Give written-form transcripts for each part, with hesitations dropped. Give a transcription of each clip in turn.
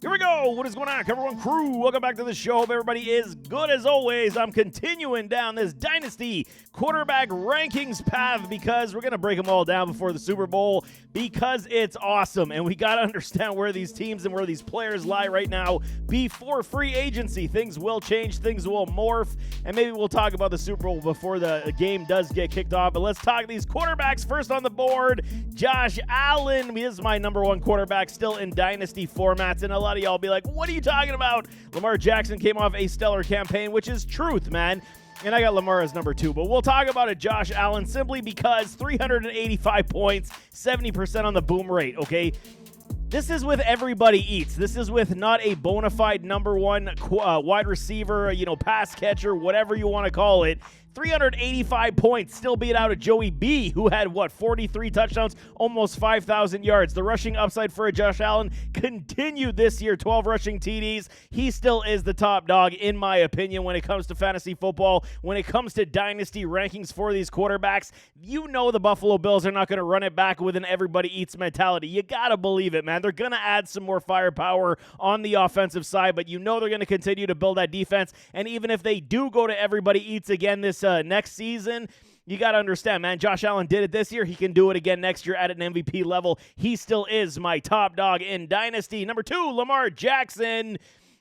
Here we go. What is going on, Cover One crew? Welcome back to the show. Hope everybody is good as always. I'm continuing down this Dynasty quarterback rankings path because we're going to break them all down before the Super Bowl because it's awesome. And we got to understand where these teams and where these players lie right now before free agency. Things will change. Things will morph. And maybe we'll talk about the Super Bowl before the game does get kicked off. But let's talk these quarterbacks. First on the board, Josh Allen. He is my number one quarterback still in Dynasty formats. And a lot of y'all be like, what are you talking about? Lamar Jackson came off a stellar campaign, which is truth, man. And I got Lamar as number 2. But we'll talk about it, Josh Allen, simply because 385 points, 70% on the boom rate, okay? This is with everybody eats. This is with not a bona fide number one wide receiver, pass catcher, whatever you want to call it. 385 points, still beat out of Joey B, who had, 43 touchdowns, almost 5,000 yards. The rushing upside for Josh Allen continued this year, 12 rushing TDs. He still is the top dog, in my opinion, when it comes to fantasy football. When it comes to dynasty rankings for these quarterbacks, the Buffalo Bills are not going to run it back with an everybody eats mentality. You got to believe it, man. They're going to add some more firepower on the offensive side, but they're going to continue to build that defense. And even if they do go to everybody eats again this next season, you got to understand, man, Josh Allen did it this year. He can do it again next year at an MVP level. He still is my top dog in Dynasty. Number 2, Lamar Jackson.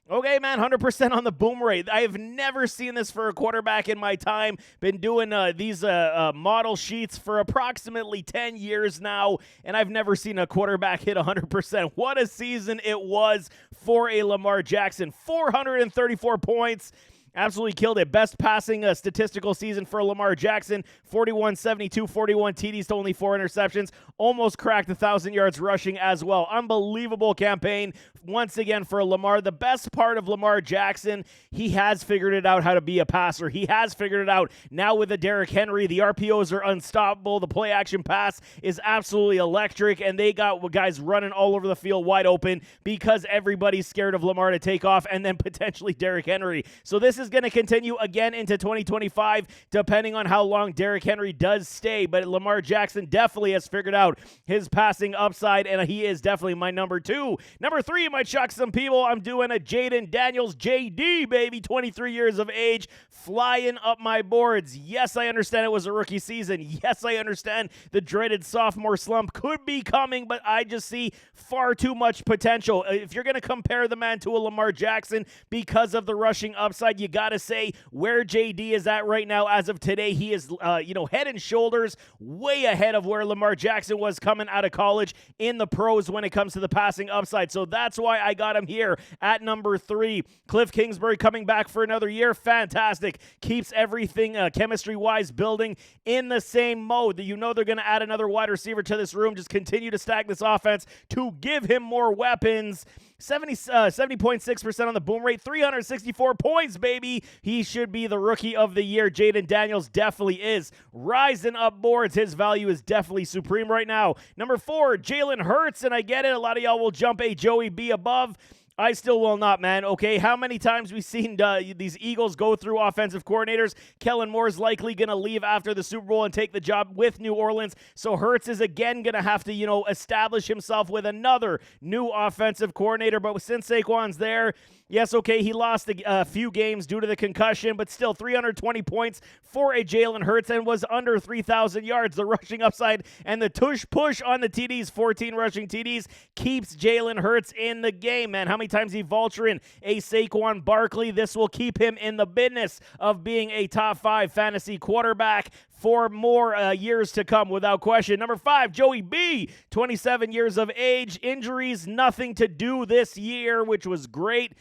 Okay, man, 100% on the boom rate. I have never seen this for a quarterback in my time. Been doing these model sheets for approximately 10 years now, and I've never seen a quarterback hit 100%. What a season it was for a Lamar Jackson. 434 points. Absolutely killed it. Best passing statistical season for Lamar Jackson. 41-72, 41 TDs to only 4 interceptions. Almost cracked 1,000 yards rushing as well. Unbelievable campaign once again for Lamar. The best part of Lamar Jackson, he has figured it out how to be a passer. He has figured it out. Now with the Derrick Henry, the RPOs are unstoppable. The play action pass is absolutely electric, and they got guys running all over the field wide open because everybody's scared of Lamar to take off, and then potentially Derrick Henry. So this is going to continue again into 2025, depending on how long Derrick Henry does stay. But Lamar Jackson definitely has figured out his passing upside, and he is definitely my number 2. Number 3, it might shock some people. I'm doing a Jaden Daniels, JD, baby, 23 years of age, flying up my boards. Yes, I understand it was a rookie season. Yes, I understand the dreaded sophomore slump could be coming, but I just see far too much potential. If you're going to compare the man to a Lamar Jackson because of the rushing upside, you got to say where JD is at right now. As of today, he is, head and shoulders way ahead of where Lamar Jackson was coming out of college in the pros when it comes to the passing upside. So that's why I got him here at number 3. Cliff Kingsbury coming back for another year. Fantastic. Keeps everything chemistry-wise building in the same mode. They're going to add another wide receiver to this room. Just continue to stack this offense to give him more weapons. 70.6% on the boom rate, 364 points, baby. He should be the rookie of the year. Jaden Daniels definitely is rising up boards. His value is definitely supreme right now. Number 4, Jalen Hurts, and I get it. A lot of y'all will jump a Joey B above. I still will not, man, okay? How many times we've seen these Eagles go through offensive coordinators? Kellen Moore's likely going to leave after the Super Bowl and take the job with New Orleans. So Hurts is again going to have to, establish himself with another new offensive coordinator. But since Saquon's there, yes, okay, he lost a few games due to the concussion, but still 320 points for a Jalen Hurts and was under 3,000 yards. The rushing upside and the push on the TDs, 14 rushing TDs, keeps Jalen Hurts in the game, man. How many times he vulturing a Saquon Barkley? This will keep him in the business of being a top 5 fantasy quarterback for more years to come, without question. Number 5, Joey B, 27 years of age. Injuries, nothing to do this year, which was great.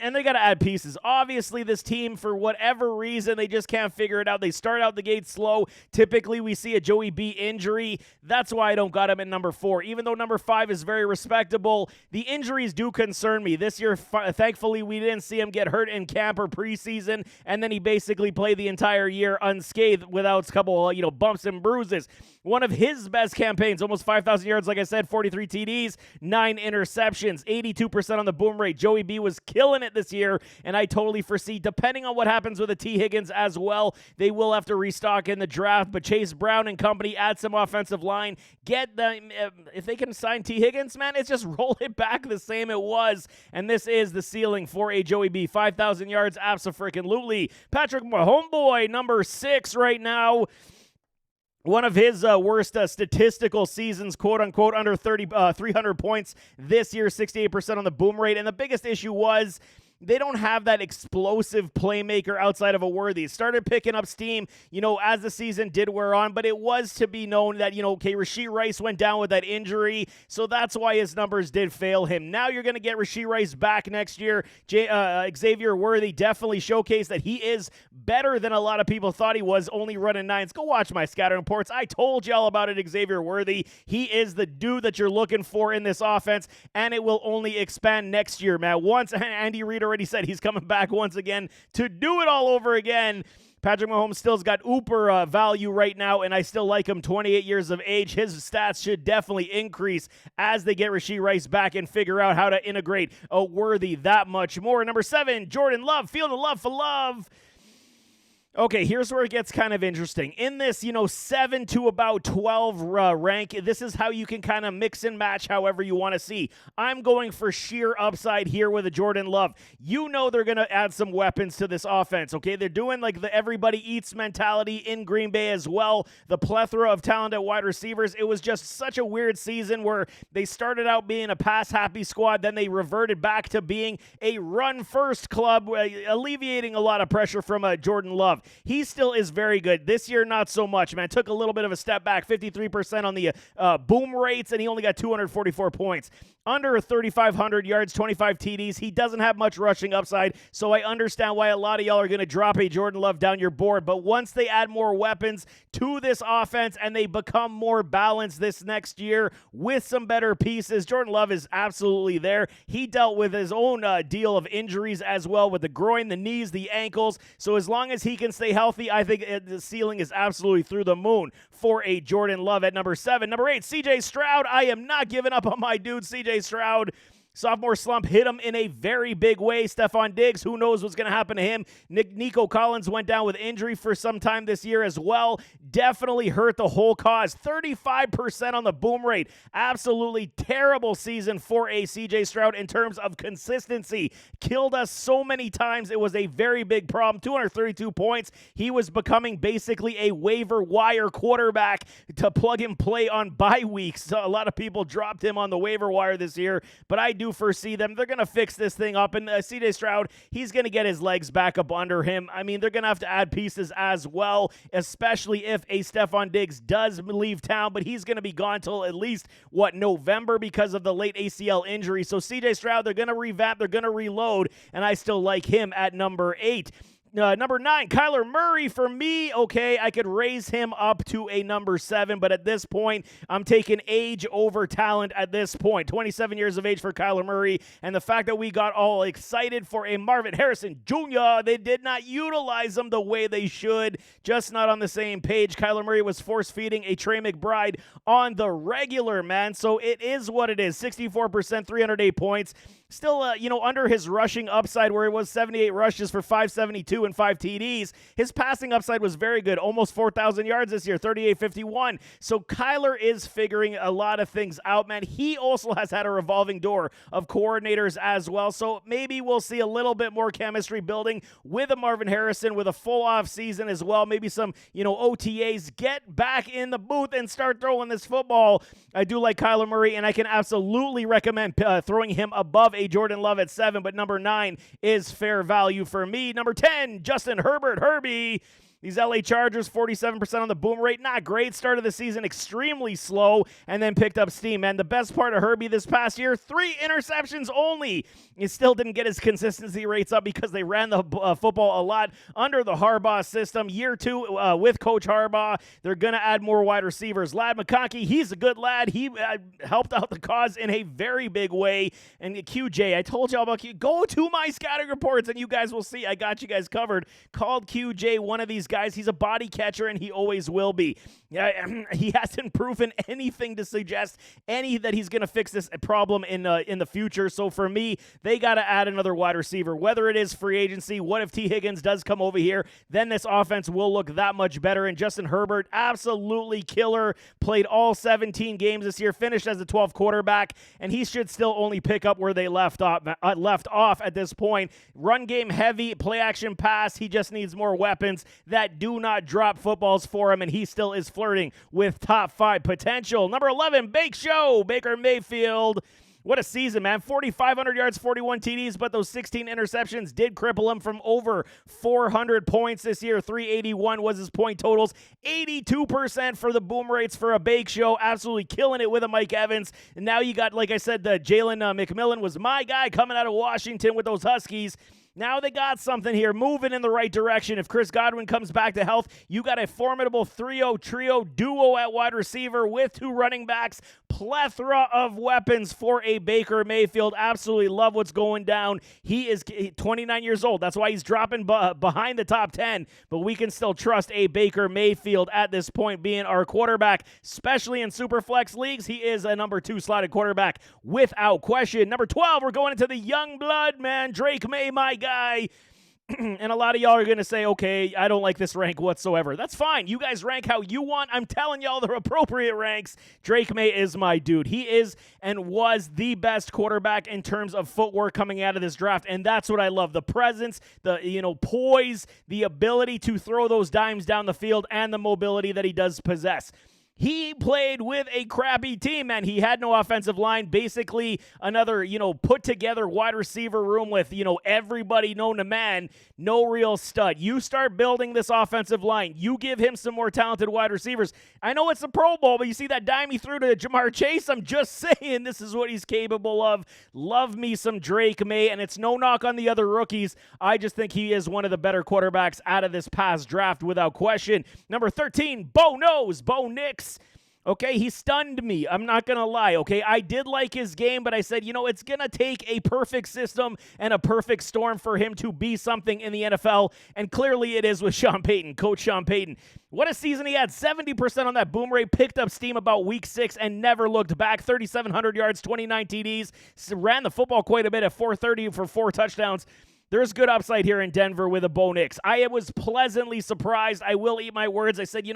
And they got to add pieces. Obviously, this team, for whatever reason, they just can't figure it out. They start out the gate slow. Typically, we see a Joey B injury. That's why I don't got him at number 4. Even though number 5 is very respectable, the injuries do concern me. This year, thankfully, we didn't see him get hurt in camp or preseason, and then he basically played the entire year unscathed without a couple, bumps and bruises. One of his best campaigns, almost 5,000 yards, like I said, 43 TDs, 9 interceptions, 82% on the boom rate. Joey B was killed killing it this year, and I totally foresee, depending on what happens with the T. Higgins as well, they will have to restock in the draft, but Chase Brown and company add some offensive line, get them, if they can sign T. Higgins, man, it's just roll it back the same it was, and this is the ceiling for a Joey B. 5,000 yards, abso-freaking-lutely. Patrick homeboy, number 6 right now. One of his worst statistical seasons, quote-unquote, under 300 points this year, 68% on the boom rate. And the biggest issue was they don't have that explosive playmaker outside of a Worthy. It started picking up steam, as the season did wear on, but it was to be known that, Rashee Rice went down with that injury, so that's why his numbers did fail him. Now you're going to get Rashee Rice back next year. Xavier Worthy definitely showcased that he is better than a lot of people thought he was, only running 9s. Go watch my scouting reports. I told y'all about it, Xavier Worthy. He is the dude that you're looking for in this offense, and it will only expand next year, man. Once Andy Reid already said he's coming back once again to do it all over again. Patrick Mahomes still's got Uber value right now, and I still like him, 28 years of age. His stats should definitely increase as they get Rashee Rice back and figure out how to integrate a Worthy that much more. Number 7, Jordan Love, feel the love for love. Okay, here's where it gets kind of interesting. In this, 7 to about 12 rank, this is how you can kind of mix and match however you want to see. I'm going for sheer upside here with a Jordan Love. They're going to add some weapons to this offense, okay? They're doing like the everybody eats mentality in Green Bay as well. The plethora of talent at wide receivers. It was just such a weird season where they started out being a pass-happy squad, then they reverted back to being a run-first club, alleviating a lot of pressure from Jordan Love. He still is very good. This year, not so much, man. Took a little bit of a step back, 53% on the boom rates, and he only got 244 points. Under 3,500 yards, 25 TDs. He doesn't have much rushing upside, so I understand why a lot of y'all are going to drop a Jordan Love down your board. But once they add more weapons to this offense and they become more balanced this next year with some better pieces, Jordan Love is absolutely there. He dealt with his own deal of injuries as well with the groin, the knees, the ankles. So as long as he can stay healthy, I think the ceiling is absolutely through the moon for a Jordan Love at number 7. Number 8, C.J. Stroud. I am not giving up on my dude, C.J. Stroud. Sophomore slump hit him in a very big way. Stephon Diggs, who knows what's going to happen to him. Nico Collins went down with injury for some time this year as well. Definitely hurt the whole cause. 35% on the boom rate. Absolutely terrible season for a CJ Stroud in terms of consistency. Killed us so many times. It was a very big problem. 232 points. He was becoming basically a waiver wire quarterback to plug and play on bye weeks. So a lot of people dropped him on the waiver wire this year, but I do foresee them. They're going to fix this thing up, and C.J. Stroud, he's going to get his legs back up under him. I mean, they're going to have to add pieces as well, especially if a Stephon Diggs does leave town, but he's going to be gone till at least, November because of the late ACL injury. So C.J. Stroud, they're going to revamp, they're going to reload, and I still like him at number 8. Number 9, Kyler Murray for me. Okay, I could raise him up to a number 7, but at this point, I'm taking age over talent at this point. 27 years of age for Kyler Murray, and the fact that we got all excited for a Marvin Harrison Jr., they did not utilize him the way they should, just not on the same page. Kyler Murray was force-feeding a Trey McBride on the regular, man, so it is what it is. 64%, 308 points. Still, under his rushing upside where it was 78 rushes for 572 and 5 TDs. His passing upside was very good, almost 4,000 yards this year, 38.51. So Kyler is figuring a lot of things out, man. He also has had a revolving door of coordinators as well. So maybe we'll see a little bit more chemistry building with a Marvin Harrison with a full off season as well. Maybe some, OTAs. Get back in the booth and start throwing this football. I do like Kyler Murray, and I can absolutely recommend throwing him above a Jordan Love at 7, but number 9 is fair value for me. Number 10, Justin Herbert, Herbie. These LA Chargers, 47% on the boom rate. Not great. Start of the season extremely slow and then picked up steam, man. The best part of Herbie this past year, 3 interceptions only. He still didn't get his consistency rates up because they ran the football a lot under the Harbaugh system. Year 2 with Coach Harbaugh, they're going to add more wide receivers. Lad McConkey, he's a good lad. He helped out the cause in a very big way. And QJ, I told y'all about Q. Go to my scouting reports and you guys will see I got you guys covered. Called QJ one of these guys guys. He's a body catcher, and he always will be. He hasn't proven anything to suggest that he's going to fix this problem in the future. So for me, they got to add another wide receiver. Whether it is free agency, what if T. Higgins does come over here? Then this offense will look that much better. And Justin Herbert, absolutely killer. Played all 17 games this year, finished as the 12th quarterback, and he should still only pick up where they left off at this point. Run game heavy, play action pass. He just needs more weapons that do not drop footballs for him, and he still is flirting with top 5 potential. Number 11, Baker Mayfield. What a season, man. 4,500 yards, 41 TDs, but those 16 interceptions did cripple him from over 400 points this year. 381 was his point totals. 82% for the boom rates for a Bake Show. Absolutely killing it with a Mike Evans. And now you got, like I said, the Jalen McMillan was my guy coming out of Washington with those Huskies. Now they got something here, moving in the right direction. If Chris Godwin comes back to health, you got a formidable trio duo at wide receiver with 2 running backs. Plethora of weapons for a Baker Mayfield. Absolutely love what's going down. He is 29 years old. That's why he's dropping behind the top 10. But we can still trust a Baker Mayfield at this point being our quarterback, especially in Superflex leagues. He is a number 2 slotted quarterback without question. Number 12, we're going into the young blood, man. Drake May, my guy. And a lot of y'all are going to say, okay, I don't like this rank whatsoever. That's fine. You guys rank how you want. I'm telling y'all the appropriate ranks. Drake May is my dude. He is and was the best quarterback in terms of footwork coming out of this draft, and that's what I love. The presence, the poise, the ability to throw those dimes down the field, and the mobility that he does possess. He played with a crappy team, man. He had no offensive line. Basically, another, put-together wide receiver room with, everybody known to man. No real stud. You start building this offensive line. You give him some more talented wide receivers. I know it's a Pro Bowl, but you see that dime he threw to Jamar Chase? I'm just saying this is what he's capable of. Love me some Drake May, and it's no knock on the other rookies. I just think he is one of the better quarterbacks out of this past draft without question. Number 13, Bo Nix. Okay, he stunned me. I'm not going to lie, okay? I did like his game, but I said, it's going to take a perfect system and a perfect storm for him to be something in the NFL, and clearly it is with Sean Payton, Coach Sean Payton. What a season he had. 70% on that boom rate, picked up steam about week 6 and never looked back. 3,700 yards, 29 TDs, ran the football quite a bit at 430 for 4 touchdowns. There's good upside here in Denver with a Bo Nix. I was pleasantly surprised. I will eat my words. I said,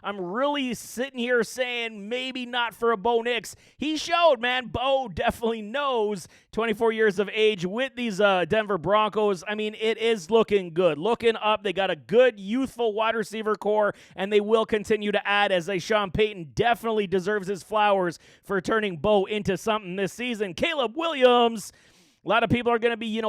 I'm really sitting here saying maybe not for a Bo Nix. He showed, man. Bo definitely knows. 24 years of age with these Denver Broncos. I mean, it is looking good. Looking up. They got a good youthful wide receiver core, and they will continue to add as Sean Payton definitely deserves his flowers for turning Bo into something this season. Caleb Williams. A lot of people are going to be,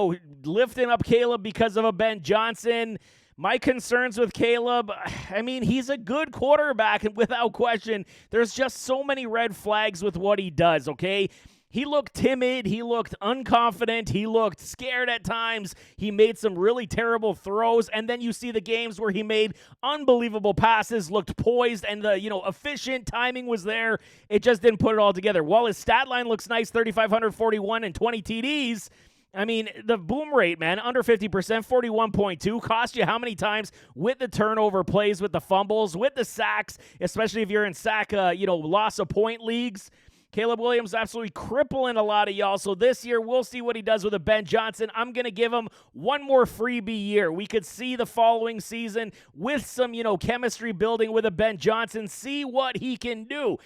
lifting up Caleb because of a Ben Johnson. My concerns with Caleb, I mean, he's a good quarterback, and without question, there's just so many red flags with what he does, okay? He looked timid. He looked unconfident. He looked scared at times. He made some really terrible throws. And then you see the games where he made unbelievable passes, looked poised, and the, efficient timing was there. It just didn't put it all together. While his stat line looks nice, 3,541 and 20 TDs, I mean, the boom rate, man, under 50%, 41.2, cost you how many times with the turnover plays, with the fumbles, with the sacks, especially if you're in sack, loss of point leagues. Caleb Williams absolutely crippling a lot of y'all. So this year, we'll see what he does with a Ben Johnson. I'm going to give him one more freebie year. We could see the following season with some, chemistry building with a Ben Johnson, see what he can do.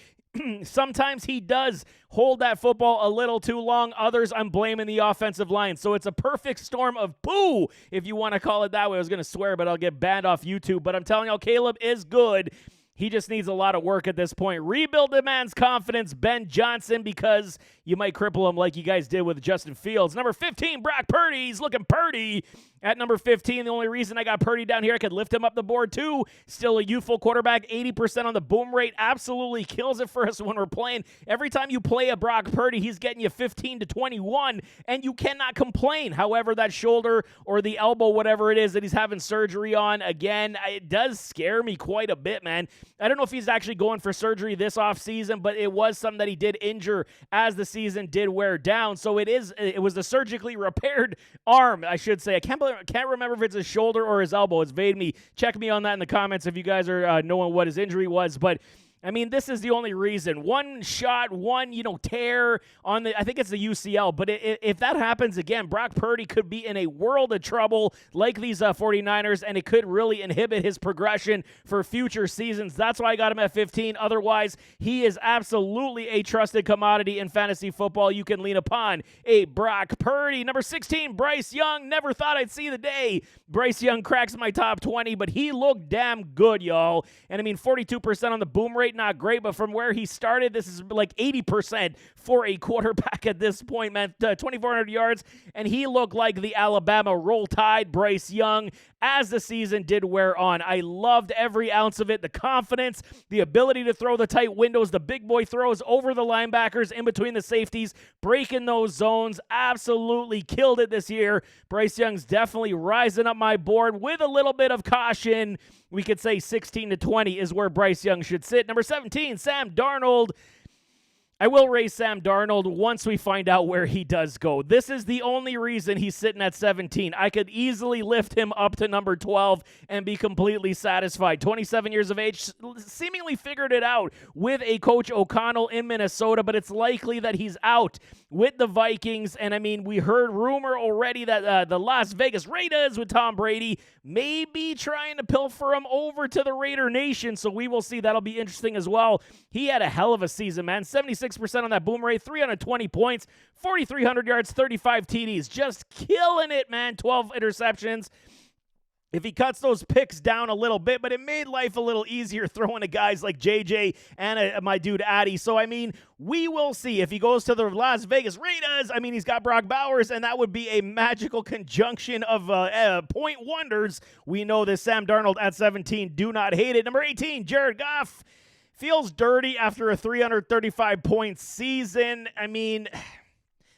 Sometimes he does hold that football a little too long. Others, I'm blaming the offensive line. So it's a perfect storm of poo, if you want to call it that way. I was going to swear, but I'll get banned off YouTube. But I'm telling y'all, Caleb is good. He just needs a lot of work at this point. Rebuild the man's confidence, Ben Johnson, because you might cripple him like you guys did with Justin Fields. Number 15, Brock Purdy. He's looking Purdy at number 15. The only reason I got Purdy down here, I could lift him up the board too. Still a youthful quarterback, 80% on the boom rate. Absolutely kills it for us when we're playing. Every time you play a Brock Purdy, he's getting you 15 to 21, and you cannot complain. However, that shoulder or the elbow, whatever it is that he's having surgery on, again, it does scare me quite a bit, man. I don't know if he's actually going for surgery this offseason, but it was something that he did injure as the season did wear down. So it was the surgically repaired arm, I should say. I can't remember if it's his shoulder or his elbow. It's evaded me. Check me on that in the comments if you guys are knowing what his injury was. But I mean, this is the only reason. One shot, tear on I think it's the UCL. But if that happens again, Brock Purdy could be in a world of trouble like these 49ers, and it could really inhibit his progression for future seasons. That's why I got him at 15. Otherwise, he is absolutely a trusted commodity in fantasy football. You can lean upon a Brock Purdy. Number 16, Bryce Young. Never thought I'd see the day Bryce Young cracks my top 20, but he looked damn good, y'all. And I mean, 42% on the boom rate. Not great, but from where he started, this is like 80% for a quarterback at this point, man. 2,400 yards, and he looked like the Alabama Roll Tide Bryce Young as the season did wear on. I loved every ounce of it. The confidence, the ability to throw the tight windows, the big boy throws over the linebackers, in between the safeties, breaking those zones. Absolutely killed it this year. Bryce Young's definitely rising up my board with a little bit of caution. We could say 16 to 20 is where Bryce Young should sit. Number 17, Sam Darnold. I will raise Sam Darnold once we find out where he does go. This is the only reason he's sitting at 17. I could easily lift him up to number 12 and be completely satisfied. 27 years of age, seemingly figured it out with a Coach O'Connell in Minnesota, but it's likely that he's out with the Vikings. And I mean, we heard rumor already that the Las Vegas Raiders with Tom Brady may be trying to pilfer him over to the Raider Nation, so we will see. That'll be interesting as well. He had a hell of a season, man. 76% on that boom rate, 320 points, 4,300 yards, 35 TDs. Just killing it, man. 12 interceptions. If he cuts those picks down a little bit, but it made life a little easier throwing to guys like JJ and my dude Addy. So, I mean, we will see. If he goes to the Las Vegas Raiders, I mean, he's got Brock Bowers, and that would be a magical conjunction of point wonders. We know this Sam Darnold at 17. Do not hate it. Number 18, Jared Goff. Feels dirty after a 335-point season. I mean,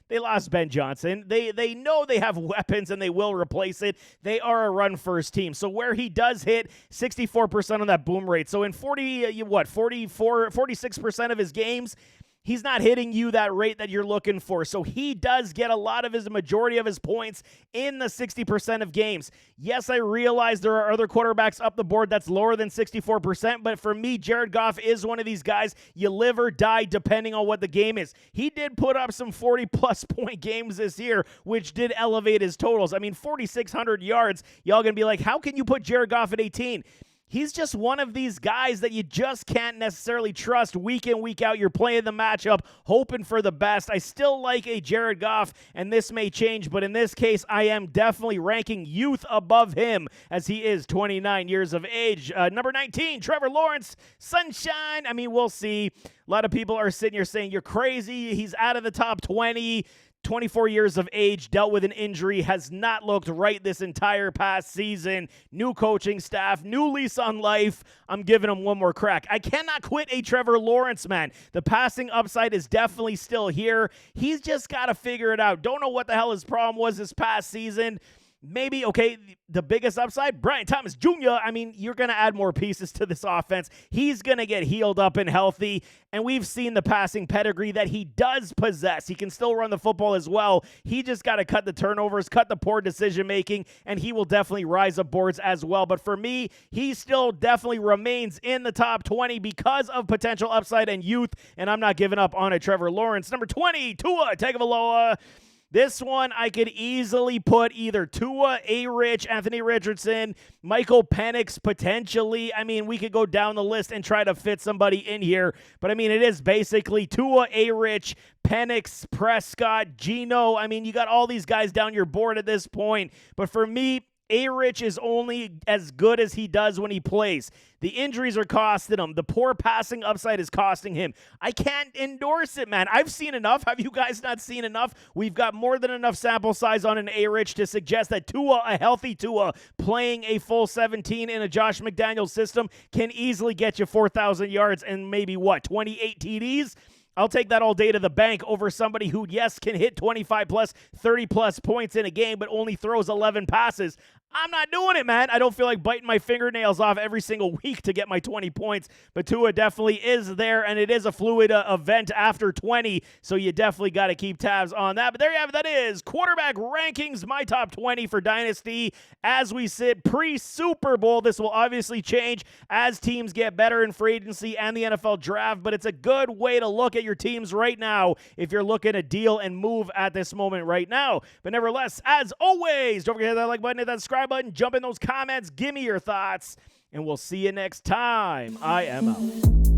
they lost Ben Johnson. They know they have weapons and they will replace it. They are a run-first team. So where he does hit 64% on that boom rate. So in 46% of his games, he's not hitting you that rate that you're looking for. So he does get a lot of the majority of his points in the 60% of games. Yes, I realize there are other quarterbacks up the board that's lower than 64%, but for me, Jared Goff is one of these guys you live or die depending on what the game is. He did put up some 40-plus point games this year, which did elevate his totals. I mean, 4,600 yards. Y'all going to be like, how can you put Jared Goff at 18? He's just one of these guys that you just can't necessarily trust week in, week out. You're playing the matchup, hoping for the best. I still like a Jared Goff, and this may change, but in this case, I am definitely ranking youth above him as he is 29 years of age. Number 19, Trevor Lawrence, Sunshine. I mean, we'll see. A lot of people are sitting here saying, you're crazy. He's out of the top 20. 24 years of age, dealt with an injury, has not looked right this entire past season. New coaching staff, new lease on life. I'm giving him one more crack. I cannot quit a Trevor Lawrence, man. The passing upside is definitely still here. He's just got to figure it out. Don't know what the hell his problem was this past season. Maybe, okay, the biggest upside, Brian Thomas Jr. I mean, you're going to add more pieces to this offense. He's going to get healed up and healthy, and we've seen the passing pedigree that he does possess. He can still run the football as well. He just got to cut the turnovers, cut the poor decision-making, and he will definitely rise up boards as well. But for me, he still definitely remains in the top 20 because of potential upside and youth, and I'm not giving up on a Trevor Lawrence. Number 20, Tua Tagovailoa. This one, I could easily put either Tua, A-Rich, Anthony Richardson, Michael Penix, potentially. I mean, we could go down the list and try to fit somebody in here. But, I mean, it is basically Tua, A-Rich, Penix, Prescott, Geno. I mean, you got all these guys down your board at this point. But for me, A-Rich is only as good as he does when he plays. The injuries are costing him. The poor passing upside is costing him. I can't endorse it, man. I've seen enough. Have you guys not seen enough? We've got more than enough sample size on an A-Rich to suggest that Tua, a healthy Tua, playing a full 17 in a Josh McDaniels system can easily get you 4,000 yards and maybe, 28 TDs? I'll take that all day to the bank over somebody who, yes, can hit 25-plus, 30-plus points in a game, but only throws 11 passes. I'm not doing it, man. I don't feel like biting my fingernails off every single week to get my 20 points, but Tua definitely is there, and it is a fluid event after 20, so you definitely got to keep tabs on that. But there you have it. That is quarterback rankings, my top 20 for Dynasty as we sit pre-Super Bowl. This will obviously change as teams get better in free agency and the NFL draft, but it's a good way to look at your teams right now if you're looking to deal and move at this moment right now. But nevertheless, as always, don't forget to hit that like button, hit that subscribe button, jump in those comments, give me your thoughts, and we'll see you next time. I am out.